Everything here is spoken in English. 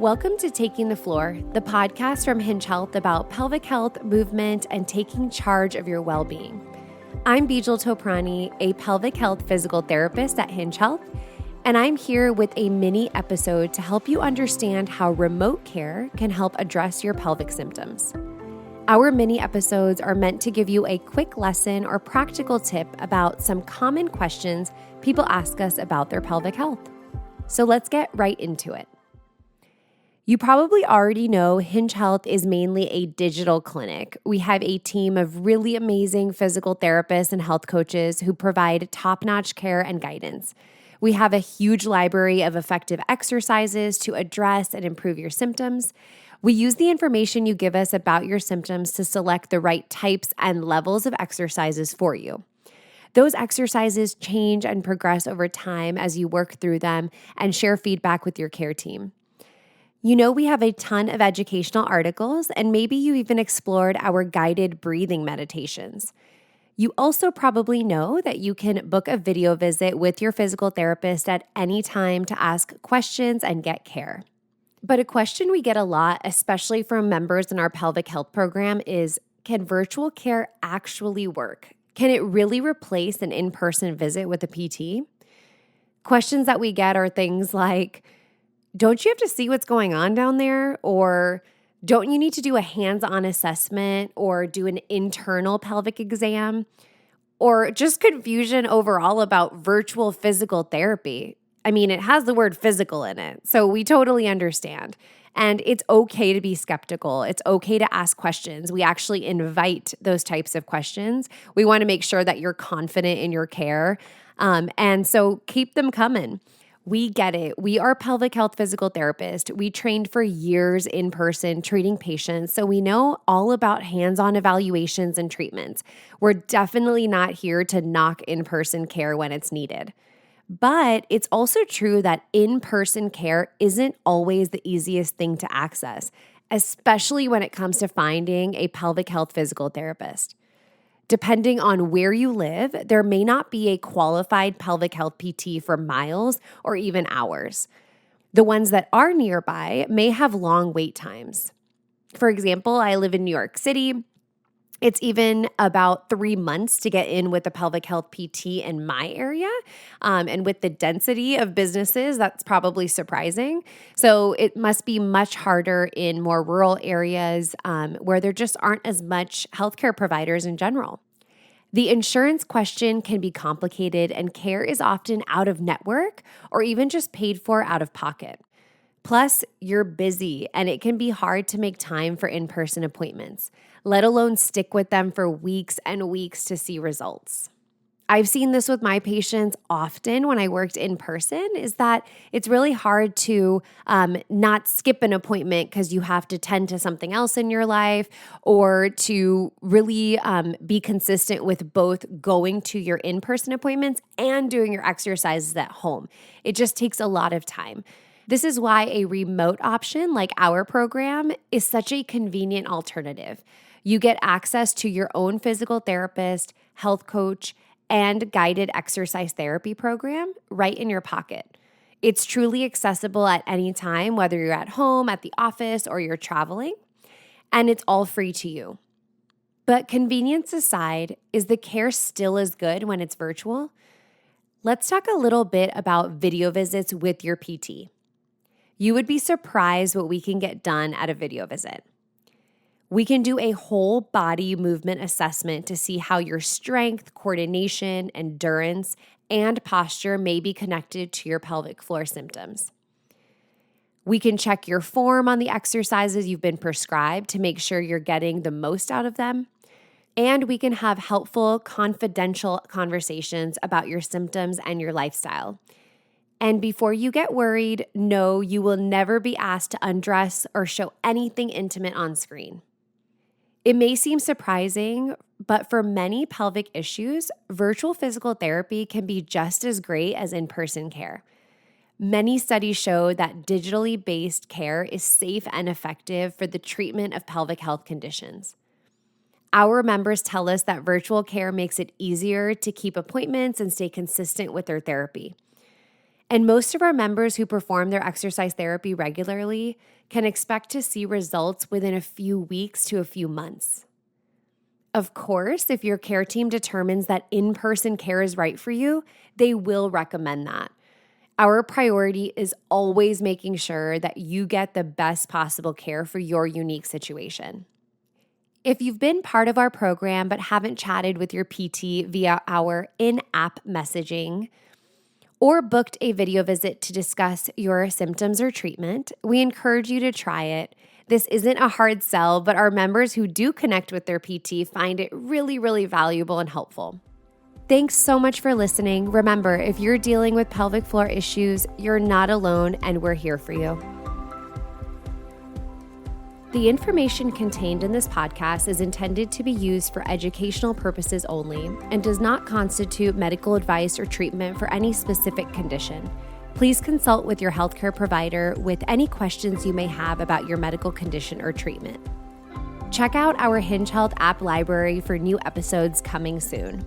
Welcome to Taking the Floor, the podcast from Hinge Health about pelvic health, movement, and taking charge of your well-being. I'm Bijal Toprani, a pelvic health physical therapist at Hinge Health, and I'm here with a mini episode to help you understand how remote care can help address your pelvic symptoms. Our mini episodes are meant to give you a quick lesson or practical tip about some common questions people ask us about their pelvic health. So let's get right into it. You probably already know Hinge Health is mainly a digital clinic. We have a team of really amazing physical therapists and health coaches who provide top-notch care and guidance. We have a huge library of effective exercises to address and improve your symptoms. We use the information you give us about your symptoms to select the right types and levels of exercises for you. Those exercises change and progress over time as you work through them and share feedback with your care team. You know, we have a ton of educational articles, and maybe you even explored our guided breathing meditations. You also probably know that you can book a video visit with your physical therapist at any time to ask questions and get care. But a question we get a lot, especially from members in our pelvic health program, is, can virtual care actually work? Can it really replace an in-person visit with a PT? Questions that we get are things like, don't you have to see what's going on down there? Or don't you need to do a hands-on assessment or do an internal pelvic exam? Or just confusion overall about virtual physical therapy. I mean, it has the word physical in it, so we totally understand. And it's okay to be skeptical. It's okay to ask questions. We actually invite those types of questions. We want to make sure that you're confident in your care. And so keep them coming. We get it. We are pelvic health physical therapists. We trained for years in person treating patients, so we know all about hands-on evaluations and treatments. We're definitely not here to knock in-person care when it's needed. But it's also true that in-person care isn't always the easiest thing to access, especially when it comes to finding a pelvic health physical therapist. Depending on where you live, there may not be a qualified pelvic health PT for miles or even hours. The ones that are nearby may have long wait times. For example, I live in New York City. It's even about 3 months to get in with a pelvic health PT in my area. And with the density of businesses, that's probably surprising. So it must be much harder in more rural areas where there just aren't as much healthcare providers in general. The insurance question can be complicated, and care is often out of network or even just paid for out of pocket. Plus, you're busy, and it can be hard to make time for in-person appointments, let alone stick with them for weeks and weeks to see results. I've seen this with my patients often when I worked in person, is that it's really hard to not skip an appointment because you have to tend to something else in your life, or to really be consistent with both going to your in-person appointments and doing your exercises at home. It just takes a lot of time. This is why a remote option like our program is such a convenient alternative. You get access to your own physical therapist, health coach, and guided exercise therapy program right in your pocket. It's truly accessible at any time, whether you're at home, at the office, or you're traveling, and it's all free to you. But convenience aside, is the care still as good when it's virtual? Let's talk a little bit about video visits with your PT. You would be surprised what we can get done at a video visit. We can do a whole body movement assessment to see how your strength, coordination, endurance, and posture may be connected to your pelvic floor symptoms. We can check your form on the exercises you've been prescribed to make sure you're getting the most out of them. And we can have helpful, confidential conversations about your symptoms and your lifestyle. And before you get worried, no, you will never be asked to undress or show anything intimate on screen. It may seem surprising, but for many pelvic issues, virtual physical therapy can be just as great as in-person care. Many studies show that digitally based care is safe and effective for the treatment of pelvic health conditions. Our members tell us that virtual care makes it easier to keep appointments and stay consistent with their therapy. And most of our members who perform their exercise therapy regularly can expect to see results within a few weeks to a few months. Of course, if your care team determines that in-person care is right for you, they will recommend that. Our priority is always making sure that you get the best possible care for your unique situation. If you've been part of our program but haven't chatted with your PT via our in-app messaging or booked a video visit to discuss your symptoms or treatment, we encourage you to try it. This isn't a hard sell, but our members who do connect with their PT find it really, really valuable and helpful. Thanks so much for listening. Remember, if you're dealing with pelvic floor issues, you're not alone and we're here for you. The information contained in this podcast is intended to be used for educational purposes only and does not constitute medical advice or treatment for any specific condition. Please consult with your healthcare provider with any questions you may have about your medical condition or treatment. Check out our Hinge Health app library for new episodes coming soon.